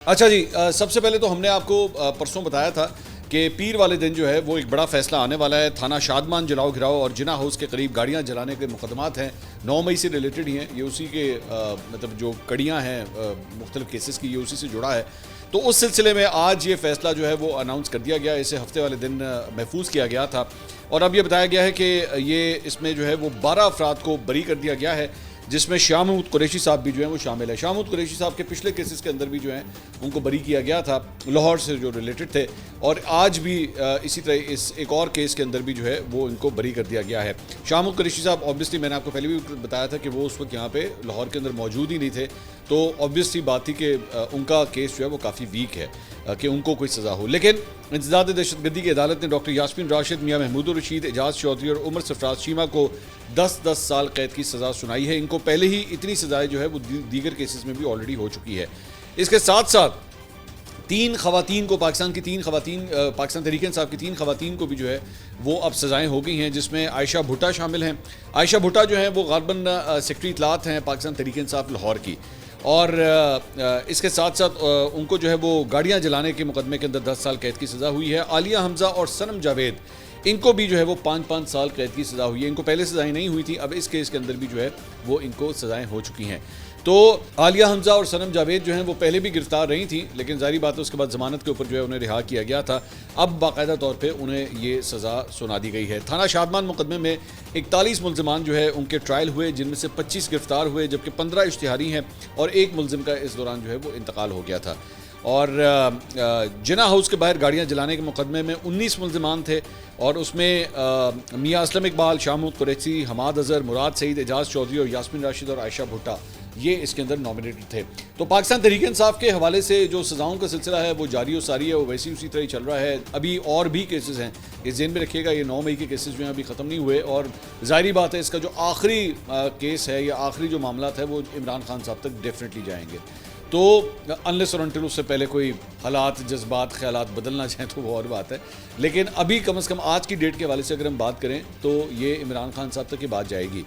अच्छा जी, सबसे पहले तो हमने आपको परसों बताया था कि पीर वाले दिन जो है वो एक बड़ा फैसला आने वाला है। थाना शादमान जलाओ घिराओ और जिना हाउस के करीब गाड़ियां जलाने के मुकदमात हैं, 9 मई से रिलेटेड ही हैं। ये उसी के मतलब जो कड़ियां हैं मुख्तलिफ केसेस की, ये उसी से जुड़ा है। तो उस सिलसिले में आज ये फैसला जो है वो अनाउंस कर दिया गया। इसे हफ्ते वाले दिन महफूज किया गया था और अब ये बताया गया है कि ये इसमें जो है वो 12 अफराद को बरी कर दिया गया है, जिसमें शाह महमूद कुरैशी साहब भी जो हैं वो शामिल है। शाह महमूद कुरैशी साहब के पिछले केसेस के अंदर भी जो हैं उनको बरी किया गया था, लाहौर से जो रिलेटेड थे, और आज भी इसी तरह इस एक और केस के अंदर भी जो है वो इनको बरी कर दिया गया है। शाह महमूद कुरैशी साहब ऑब्वियसली मैंने आपको पहले भी बताया था कि वो उस वक्त यहाँ पे लाहौर के अंदर मौजूद ही नहीं थे, तो ऑब्वियसली बात थी कि उनका केस जो है वो काफ़ी वीक है कि उनको कोई सज़ा हो। लेकिन इंसदाद दहशतगर्दी की अदालत ने डॉक्टर यास्मीन राशिद, मियाँ महमूद रशीद, एजाज चौधरी और उमर सरफराज शीमा को 10-10 साल कैद की सज़ा सुनाई है। इनको पहले ही इतनी सज़ाएं जो है वो दीगर केसेस में भी ऑलरेडी हो चुकी है। इसके साथ साथ 3 खवातीन को, पाकिस्तान की 3 खवातीन, पाकिस्तान तहरीक इंसाफ की 3 खवातीन को भी जो है वो अब सज़ाएं हो गई हैं, जिसमें आयशा भुट्टा शामिल हैं। आयशा भुट्टा जो हैं वो गालबन सेक्रेटरी इत्तलात हैं पाकिस्तान तहरीक इंसाफ लाहौर की, और इसके साथ साथ उनको जो है वो गाड़ियाँ जलाने के मुकदमे के अंदर 10 साल कैद की सज़ा हुई है। आलिया हमजा और सनम जावेद, इनको भी जो है वो 5-5 साल कैद की सज़ा हुई है। इनको पहले सज़ाएं नहीं हुई थी, अब इस केस के अंदर भी जो है वो इनको सज़ाएं हो चुकी हैं। तो आलिया हमजा और सनम जावेद जो हैं वो पहले भी गिरफ्तार रही थी, लेकिन जारी बात है उसके बाद ज़मानत के ऊपर जो है उन्हें रिहा किया गया था। अब बाकायदा तौर पे उन्हें ये सज़ा सुना दी गई है। थाना शादमान मुकदमे में 41 मुलजमान जो है उनके ट्रायल हुए, जिनमें से 25 गिरफ्तार हुए, जबकि 15 इश्तिहारी हैं और एक मुलजिम का इस दौरान जो है वो इंतकाल हो गया था। और जिना हाउस के बाहर गाड़ियां जलाने के मुकदमे में 19 मुलजमान थे, और उसमें मियाँ असलम इकबाल, शाह महमूद कुरैशी, हमाद अजहर, मुराद सईद, एजाज चौधरी और यास्मीन राशिद और आयशा भुट्टा, ये इसके अंदर नॉमिनेटेड थे। तो पाकिस्तान तहरीक इंसाफ के हवाले से जो सज़ाओं का सिलसिला है वो जारी और सारी है, वो वैसी उसी तरह ही चल रहा है। अभी और भी केसेस हैं, ये ज़हन में रखिएगा, ये 9 मई के केसेस जो हैं अभी ख़त्म नहीं हुए, और ज़ाहिर बात है इसका जो आखिरी केस है या आखिरी जो मामला है वो इमरान खान साहब तक डेफिनेटली जाएंगे। तो अनलेस और अनटिल उससे पहले कोई हालात, जज्बात, ख्यालात बदलना चाहें तो वो और बात है, लेकिन अभी कम से कम आज की डेट के हवाले से अगर हम बात करें तो ये इमरान खान साहब तक की बात जाएगी।